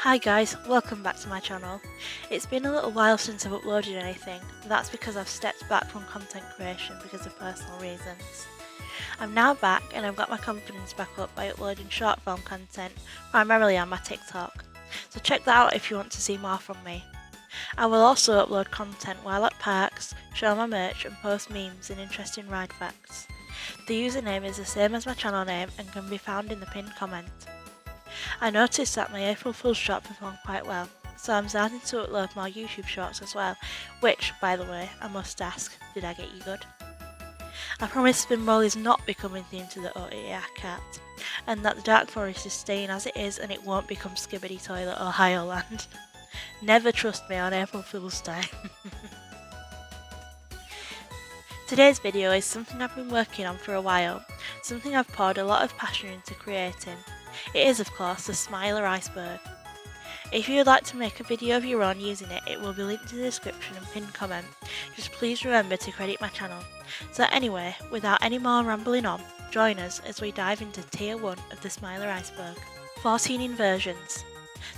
Hi guys, welcome back to my channel. It's been a little while since I've uploaded anything, but that's because I've stepped back from content creation because of personal reasons. I'm now back and I've got my confidence back up by uploading short form content, primarily on my TikTok, so check that out if you want to see more from me. I will also upload content while at parks, show my merch and post memes and interesting ride facts. The username is the same as my channel name and can be found in the pinned comment. I noticed that my April Fool's short performed quite well, so I'm starting to upload more YouTube shorts as well, which, by the way, I must ask, did I get you good? I promise Spinball is not becoming themed to the OEA cat, and that the Dark Forest is staying as it is and it won't become Skibbity Toilet Ohio Land. Never trust me on April Fool's Day. Today's video is something I've been working on for a while, something I've poured a lot of passion into creating. It is of course the Smiler Iceberg. If you would like to make a video of your own using it, it will be linked in the description and pinned comment. Just please remember to credit my channel. So anyway, without any more rambling on, join us as we dive into Tier 1 of the Smiler Iceberg. 14 inversions.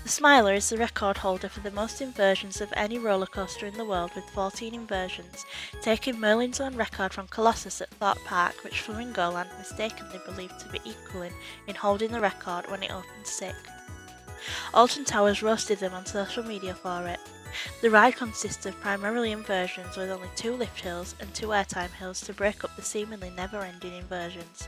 The Smiler is the record holder for the most inversions of any roller coaster in the world with 14 inversions, taking Merlin's own record from Colossus at Thorpe Park, which Flamingoland mistakenly believed to be equaling in holding the record when it opened sick. Alton Towers roasted them on social media for it. The ride consists of primarily inversions with only 2 lift hills and 2 airtime hills to break up the seemingly never-ending inversions.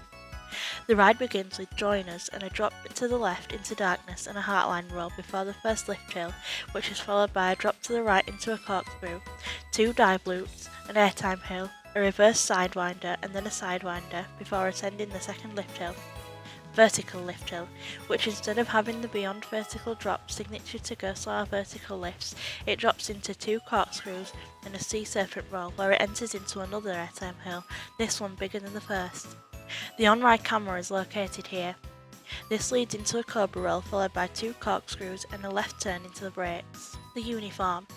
The ride begins with Join Us and a drop to the left into darkness and a heartline roll before the first lift hill, which is followed by a drop to the right into a corkscrew, 2 dive loops, an airtime hill, a reverse sidewinder and then a sidewinder before ascending the second lift hill. Vertical lift hill, which instead of having the beyond vertical drop signature to go slower vertical lifts, it drops into 2 corkscrews and a sea serpent roll where it enters into another airtime hill, this one bigger than the first. The on-ride camera is located here. This leads into a cobra roll followed by 2 corkscrews and a left turn into the brakes. The uniform.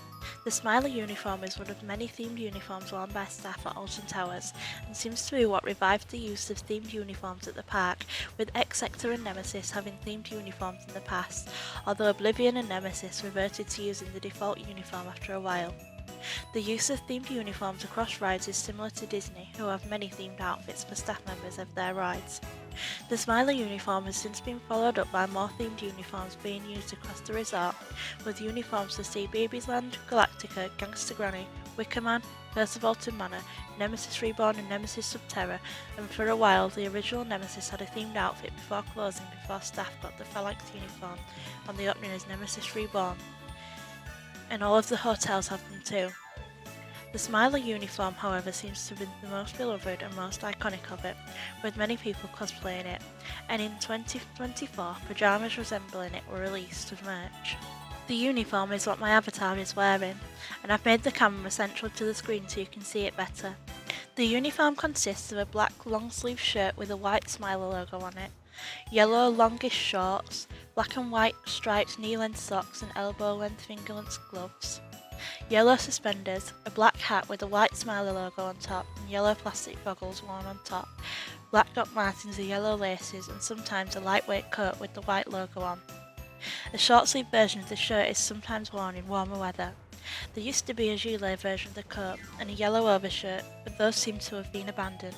The Smiler uniform is one of many themed uniforms worn by staff at Alton Towers and seems to be what revived the use of themed uniforms at the park, with X-Sector and Nemesis having themed uniforms in the past, although Oblivion and Nemesis reverted to using the default uniform after a while. The use of themed uniforms across rides is similar to Disney, who have many themed outfits for staff members of their rides. The Smiler uniform has since been followed up by more themed uniforms being used across the resort, with uniforms for Sea Babies Land, Galactica, Gangster Granny, Wickerman, Curse of Alton Manor, Nemesis Reborn and Nemesis Subterra, and for a while the original Nemesis had a themed outfit before closing before staff got the Phalanx uniform on the opening as Nemesis Reborn. And all of the hotels have them too. The Smiler uniform, however, seems to be the most beloved and most iconic of it, with many people cosplaying it, and in 2024, pyjamas resembling it were released with merch. The uniform is what my avatar is wearing, and I've made the camera central to the screen so you can see it better. The uniform consists of a black long-sleeve shirt with a white Smiler logo on it, yellow longish shorts, black and white striped knee-length socks and elbow-length finger-length gloves, yellow suspenders, a black hat with a white Smiler logo on top and yellow plastic goggles worn on top, black Doc Martens with yellow laces and sometimes a lightweight coat with the white logo on. A short-sleeved version of the shirt is sometimes worn in warmer weather. There used to be a gilet version of the coat and a yellow overshirt, but those seem to have been abandoned.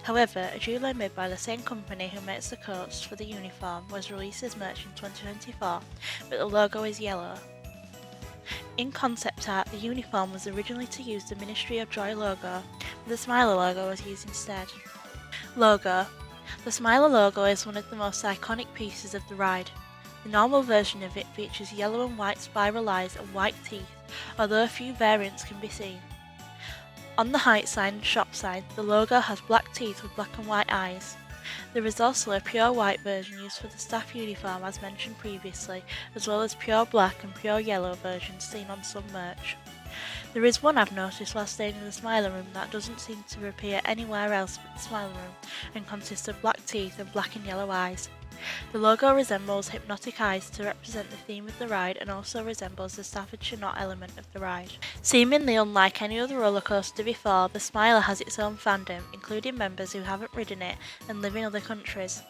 However, a gilet made by the same company who makes the coats for the uniform was released as merch in 2024, but the logo is yellow. In concept art, the uniform was originally to use the Ministry of Joy logo, but the Smiler logo was used instead. Logo. The Smiler logo is one of the most iconic pieces of the ride. The normal version of it features yellow and white spiral eyes and white teeth, although a few variants can be seen. On the height sign and shop sign, the logo has black teeth with black and white eyes. There is also a pure white version used for the staff uniform as mentioned previously, as well as pure black and pure yellow versions seen on some merch. There is one I've noticed while staying in the Smiler room that doesn't seem to appear anywhere else but the Smiler room, and consists of black teeth and black and yellow eyes. The logo resembles hypnotic eyes to represent the theme of the ride and also resembles the Staffordshire Knot element of the ride. Seemingly unlike any other roller coaster before, the Smiler has its own fandom, including members who haven't ridden it and live in other countries.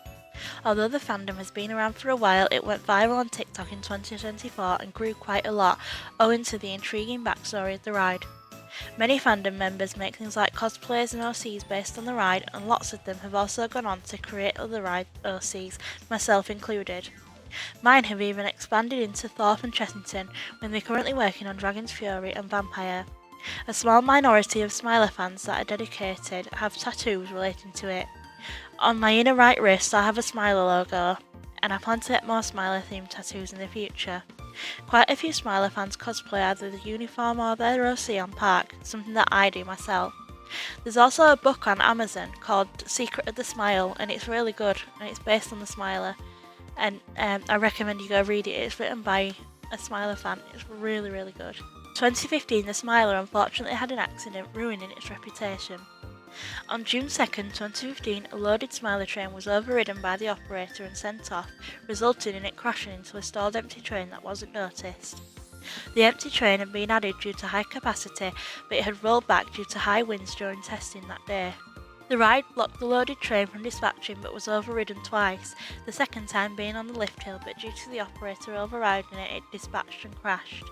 Although the fandom has been around for a while, it went viral on TikTok in 2024 and grew quite a lot, owing to the intriguing backstory of the ride. Many fandom members make things like cosplays and OCs based on the ride, and lots of them have also gone on to create other ride OCs, myself included. Mine have even expanded into Thorpe and Chessington, when they're currently working on Dragon's Fury and Vampire. A small minority of Smiler fans that are dedicated have tattoos relating to it. On my inner right wrist I have a Smiler logo, and I plan to get more Smiler themed tattoos in the future. Quite a few Smiler fans cosplay either the uniform or their OC on Park, something that I do myself. There's also a book on Amazon called Secret of the Smile, and it's really good, and it's based on the Smiler, and I recommend you go read it. It's written by a Smiler fan. It's really, really good. 2015, the Smiler unfortunately had an accident, ruining its reputation. On June 2nd, 2015, a loaded Smiler train was overridden by the operator and sent off, resulting in it crashing into a stalled empty train that wasn't noticed. The empty train had been added due to high capacity, but it had rolled back due to high winds during testing that day. The ride blocked the loaded train from dispatching but was overridden twice, the second time being on the lift hill, but due to the operator overriding it, it dispatched and crashed.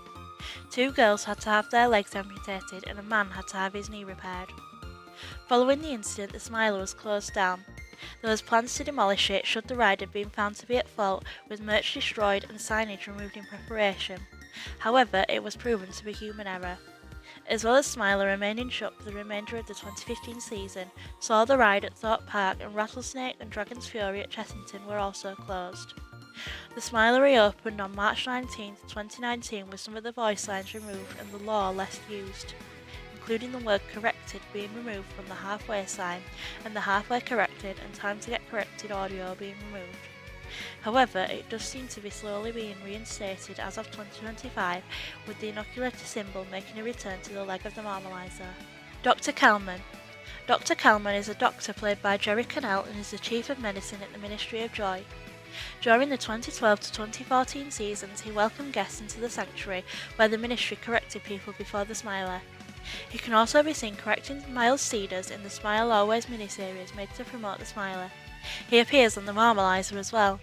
2 girls had to have their legs amputated and a man had to have his knee repaired. Following the incident, the Smiler was closed down. There was plans to demolish it should the ride have been found to be at fault, with merch destroyed and signage removed in preparation. However, it was proven to be human error. As well as Smiler remaining shut for the remainder of the 2015 season, Saw the Ride at Thorpe Park and Rattlesnake and Dragon's Fury at Chessington were also closed. The Smiler reopened on March 19, 2019 with some of the voice lines removed and the lore less used, including the word corrected being removed from the halfway sign and the halfway corrected and time to get corrected audio being removed. However, it does seem to be slowly being reinstated as of 2025, with the Inoculator symbol making a return to the leg of the Marmalizer. Dr. Kelman. Dr. Kelman is a doctor played by Jerry Cannell and is the Chief of Medicine at the Ministry of Joy. During the 2012 to 2014 seasons, he welcomed guests into the sanctuary, where the Ministry corrected people before the Smiler. He can also be seen correcting Miles Cedars in the Smile Always miniseries made to promote the Smiler. He appears on the Marmalizer as well.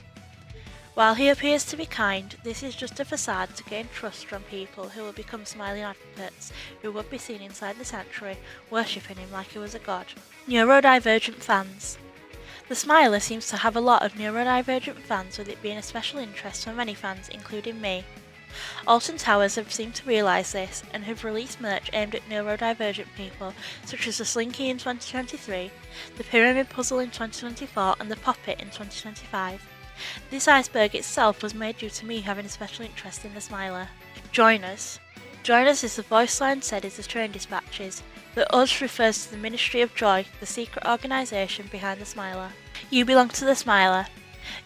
While he appears to be kind, this is just a facade to gain trust from people who will become smiling advocates who would be seen inside the sanctuary, worshipping him like he was a god. Neurodivergent fans. The Smiler seems to have a lot of neurodivergent fans, with it being a special interest for many fans, including me. Alton Towers have seemed to realise this and have released merch aimed at neurodivergent people, such as the Slinky in 2023, the Pyramid Puzzle in 2024 and the Poppet in 2025. This Iceberg itself was made due to me having a special interest in the Smiler. Join us. Join us is the voice line said as the train dispatches. The us refers to the Ministry of Joy, the secret organisation behind the Smiler. You belong to the Smiler.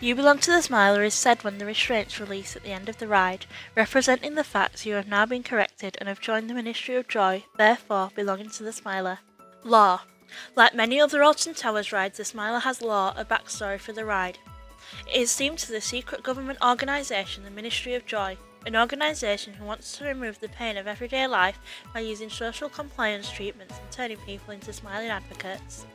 You belong to the Smiler is said when the restraints release at the end of the ride, representing the fact you have now been corrected and have joined the Ministry of Joy, therefore belonging to the Smiler. Lore. Like many other Alton Towers rides, the Smiler has lore, a backstory for the ride. It is themed to the secret government organisation, the Ministry of Joy, an organisation who wants to remove the pain of everyday life by using social compliance treatments and turning people into smiling advocates.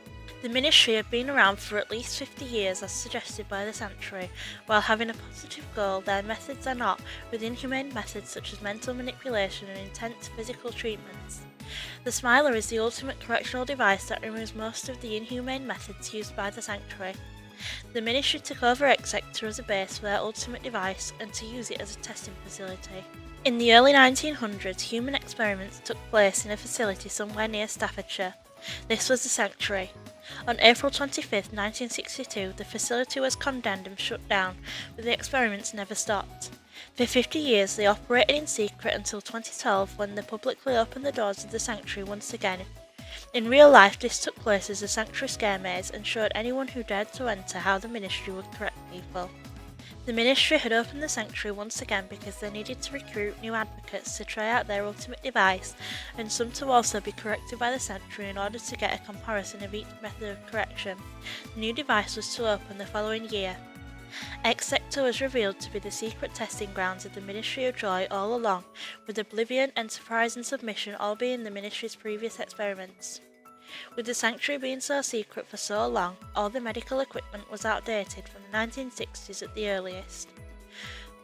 The Ministry have been around for at least 50 years as suggested by the Sanctuary. While having a positive goal, their methods are not, with inhumane methods such as mental manipulation and intense physical treatments. The Smiler is the ultimate correctional device that removes most of the inhumane methods used by the Sanctuary. The Ministry took over X Sector as a base for their ultimate device and to use it as a testing facility. In the early 1900s, human experiments took place in a facility somewhere near Staffordshire. This was the Sanctuary. On April 25, 1962, the facility was condemned and shut down, but the experiments never stopped. For 50 years they operated in secret until 2012, when they publicly opened the doors of the Sanctuary once again. In real life, this took place as a Sanctuary scare maze and showed anyone who dared to enter how the Ministry would correct people. The Ministry had opened the Sanctuary once again because they needed to recruit new advocates to try out their ultimate device, and some to also be corrected by the Sanctuary in order to get a comparison of each method of correction. The new device was to open the following year. X Sector was revealed to be the secret testing grounds of the Ministry of Joy all along, with Oblivion, Enterprise and Submission all being the Ministry's previous experiments. With the sanctuary being so secret for so long, all the medical equipment was outdated from the 1960s at the earliest.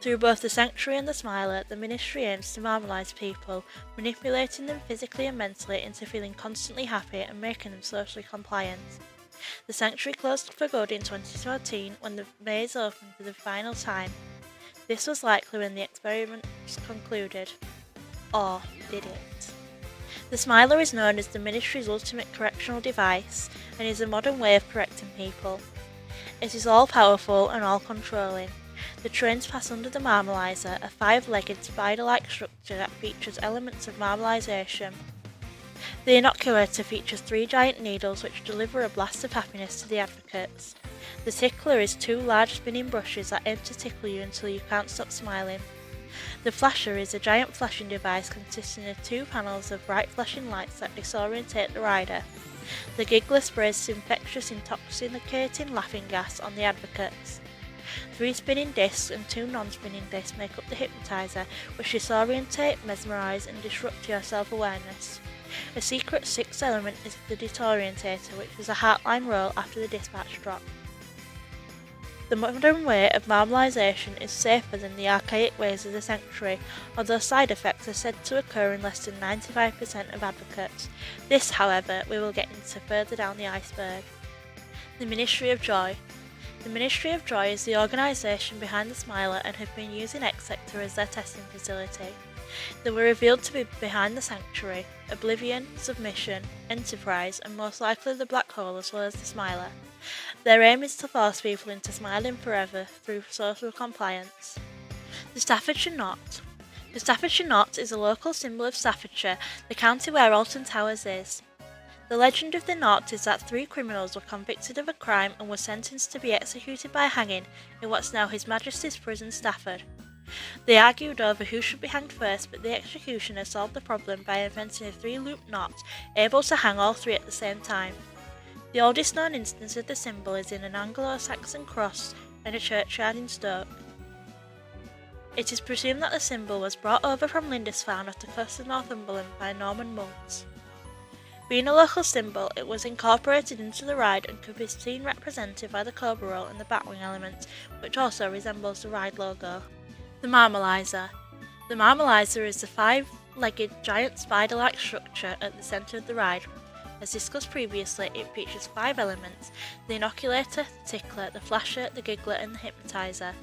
Through both the sanctuary and the Smiler, the ministry aims to normalise people, manipulating them physically and mentally into feeling constantly happy and making them socially compliant. The sanctuary closed for good in 2014 when the maze opened for the final time. This was likely when the experiment was concluded. Or did it? The Smiler is known as the ministry's ultimate correctional device and is a modern way of correcting people. It is all-powerful and all-controlling. The trains pass under the marmalizer, a 5-legged spider-like structure that features elements of marmalization. The Inoculator features 3 giant needles which deliver a blast of happiness to the advocates. The tickler is 2 large spinning brushes that aim to tickle you until you can't stop smiling. The flasher is a giant flashing device consisting of 2 panels of bright flashing lights that disorientate the rider. The giggler sprays infectious intoxicating laughing gas on the advocates. 3 spinning discs and 2 non-spinning discs make up the hypnotizer, which disorientate, mesmerise and disrupt your self-awareness. A secret 6th element is the disorientator, which is a heartline roll after the dispatch drop. The modern way of marmalisation is safer than the archaic ways of the sanctuary, although side effects are said to occur in less than 95% of advocates. This, however, we will get into further down the iceberg. The Ministry of Joy. The Ministry of Joy is the organisation behind the Smiler and have been using X Sector as their testing facility. They were revealed to be behind the Sanctuary, Oblivion, Submission, Enterprise and most likely the Black Hole as well as the Smiler. Their aim is to force people into smiling forever through social compliance. The Staffordshire Knot. The Staffordshire Knot is a local symbol of Staffordshire, the county where Alton Towers is. The legend of the knot is that 3 criminals were convicted of a crime and were sentenced to be executed by hanging in what's now His Majesty's Prison Stafford. They argued over who should be hanged first, but the executioner solved the problem by inventing a 3-loop knot able to hang all 3 at the same time. The oldest known instance of the symbol is in an Anglo-Saxon cross in a churchyard in Stoke. It is presumed that the symbol was brought over from Lindisfarne off the coast of Northumberland by Norman monks. Being a local symbol, it was incorporated into the ride and could be seen represented by the cobra roll and the batwing element, which also resembles the ride logo. The Marmalizer. The Marmalizer is a 5-legged giant spider-like structure at the centre of the ride. As discussed previously, it features 5 elements: the Inoculator, the Tickler, the Flasher, the Giggler and the Hypnotizer.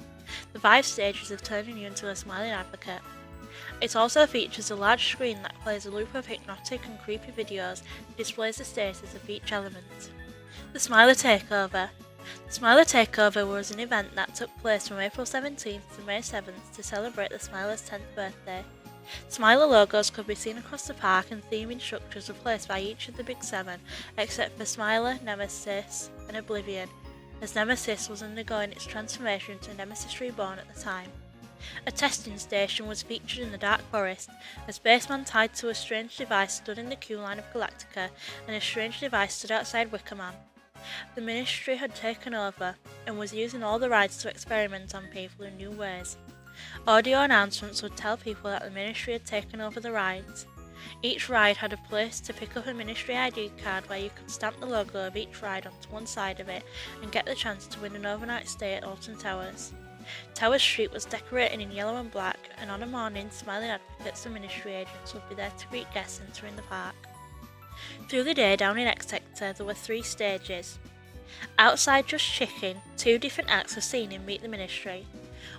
The 5 stages of turning you into a smiling advocate. It also features a large screen that plays a loop of hypnotic and creepy videos and displays the status of each element. The Smiler Takeover. The Smiler Takeover was an event that took place from April 17th to May 7th to celebrate the Smiler's 10th birthday. Smiler logos could be seen across the park and theming structures were placed by each of the Big 7, except for Smiler, Nemesis and Oblivion, as Nemesis was undergoing its transformation to Nemesis Reborn at the time. A testing station was featured in the Dark Forest. A spaceman tied to a strange device stood in the queue line of Galactica, and a strange device stood outside Wickerman. The Ministry had taken over, and was using all the rides to experiment on people in new ways. Audio announcements would tell people that the Ministry had taken over the rides. Each ride had a place to pick up a Ministry ID card where you could stamp the logo of each ride onto one side of it and get the chance to win an overnight stay at Alton Towers. Tower Street was decorated in yellow and black, and on a morning, smiling advocates and ministry agents would be there to greet guests entering the park. Through the day down in X Sector, there were 3 stages. Outside Just Chicken, 2 different acts were seen in Meet the Ministry.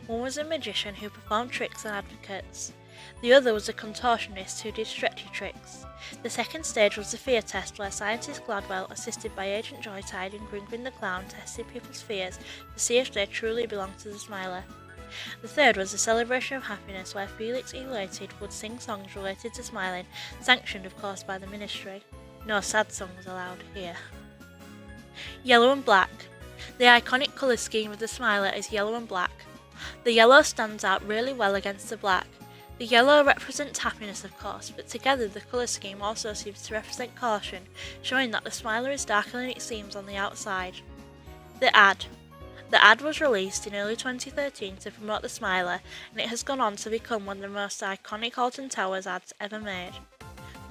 One was a magician who performed tricks on advocates. The other was a contortionist who did stretchy tricks. The second stage was the fear test, where scientist Gladwell, assisted by Agent Joytide and Gringrin the Clown, tested people's fears to see if they truly belonged to the Smiler. The third was a celebration of happiness, where Felix Elated would sing songs related to smiling, sanctioned of course by the Ministry. No sad songs allowed here. Yellow and black. The iconic colour scheme of the Smiler is yellow and black. The yellow stands out really well against the black. The yellow represents happiness of course, but together the colour scheme also seems to represent caution, showing that the Smiler is darker than it seems on the outside. The ad. The ad was released in early 2013 to promote the Smiler, and it has gone on to become one of the most iconic Alton Towers ads ever made.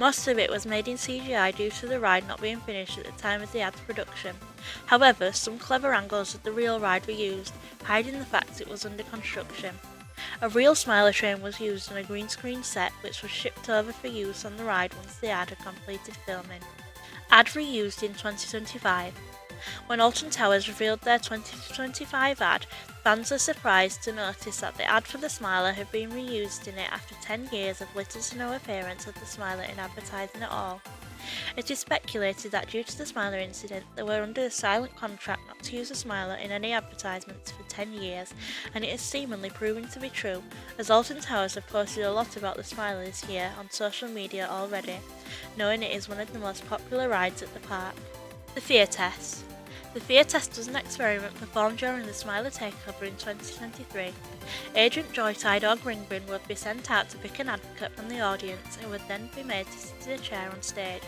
Most of it was made in CGI due to the ride not being finished at the time of the ad's production. However, some clever angles of the real ride were used, hiding the fact it was under construction. A real Smiler train was used on a green screen set which was shipped over for use on the ride once the ad had completed filming. Ad reused in 2025. When Alton Towers revealed their 2025 ad, fans were surprised to notice that the ad for the Smiler had been reused in it after 10 years of little to no appearance of the Smiler in advertising at all. It is speculated that due to the Smiler incident, they were under a silent contract not to use the Smiler in any advertisements for 10 years, and it is seemingly proving to be true, as Alton Towers have posted a lot about the Smiler this year on social media already, knowing it is one of the most popular rides at the park. The Fear Test. The Fear Test was an experiment performed during the Smiler takeover in 2023. Agent Joy Tidog Ringbin would be sent out to pick an advocate from the audience who would then be made to sit in a chair on stage.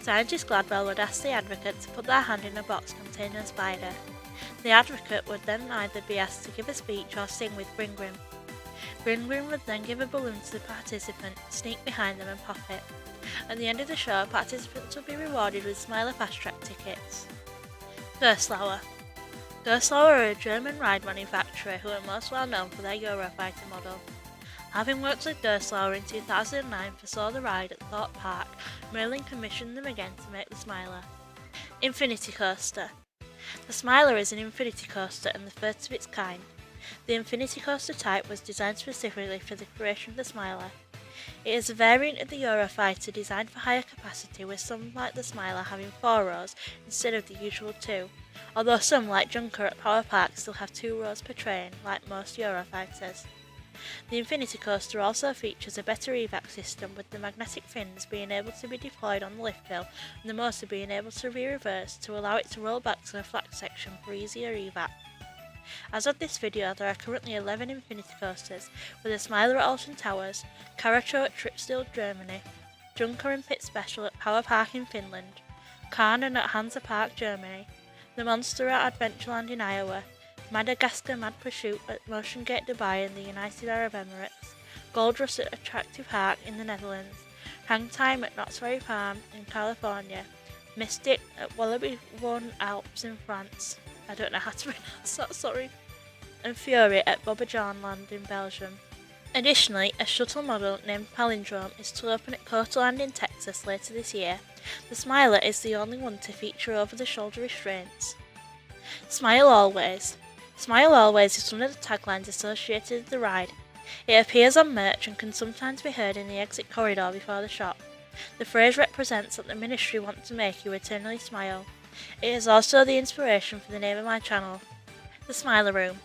Scientist Gladwell would ask the advocate to put their hand in a box containing a spider. The advocate would then either be asked to give a speech or sing with Ringbin. Ringbin would then give a balloon to the participant, sneak behind them and pop it. At the end of the show, participants would be rewarded with Smiler Fast Track tickets. Gerstlauer. Gerstlauer are a German ride manufacturer who are most well known for their Eurofighter model. Having worked with Gerstlauer in 2009 for Saw the Ride at Thorpe Park, Merlin commissioned them again to make the Smiler. Infinity Coaster. The Smiler is an infinity coaster and the first of its kind. The infinity coaster type was designed specifically for the creation of the Smiler. It is a variant of the Eurofighter designed for higher capacity, with some like the Smiler having 4 rows instead of the usual 2, although some like Junker at Power Park still have 2 rows per train like most Eurofighters. The Infinity Coaster also features a better evac system, with the magnetic fins being able to be deployed on the lift hill and the motor being able to be reversed to allow it to roll back to the flat section for easier evac. As of this video, there are currently 11 Infinity Coasters, with a Smiler at Alton Towers, Caracho at Tripsdale, Germany, Junker and Pit Special at Power Park in Finland, Karnan at Hansa Park, Germany, the Monster at Adventureland in Iowa, Madagascar Mad Pursuit at Motion Gate Dubai in the United Arab Emirates, Gold Rush at Attractive Park in the Netherlands, Hang Time at Knott's Berry Farm in California, Mystic at Wallaby One Alps in France, I don't know how to pronounce that, sorry, and Fury at Bobbejaanland in Belgium. Additionally, a shuttle model named Palindrome is to open at Courtland in Texas later this year. The Smiler is the only one to feature over-the-shoulder restraints. Smile Always. Smile Always is one of the taglines associated with the ride. It appears on merch and can sometimes be heard in the exit corridor before the shop. The phrase represents that the ministry want to make you eternally smile. It is also the inspiration for the name of my channel. The Smiler Room.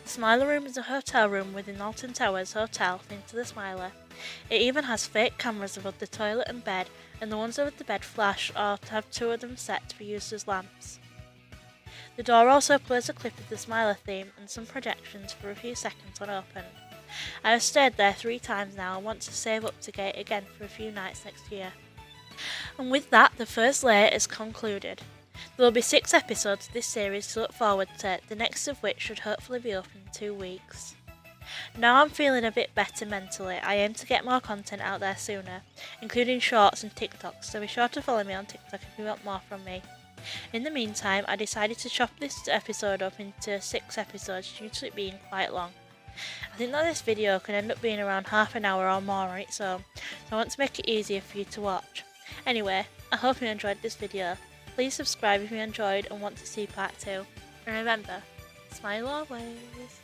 The Smiler Room is a hotel room within Alton Towers Hotel themed to the Smiler. It even has fake cameras above the toilet and bed, and the ones above the bed flash or have 2 of them set to be used as lamps. The door also plays a clip of the Smiler theme and some projections for a few seconds when opened. I have stayed there 3 times now and want to save up to get it again for a few nights next year. And with that, the first layer is concluded. There will be 6 episodes of this series to look forward to, the next of which should hopefully be up in 2 weeks. Now I'm feeling a bit better mentally, I aim to get more content out there sooner, including shorts and TikToks, so be sure to follow me on TikTok if you want more from me. In the meantime, I decided to chop this episode up into 6 episodes due to it being quite long. I think that this video can end up being around half an hour or more on its own, so I want to make it easier for you to watch. Anyway, I hope you enjoyed this video. Please subscribe if you enjoyed and want to see part 2. And remember, smile always.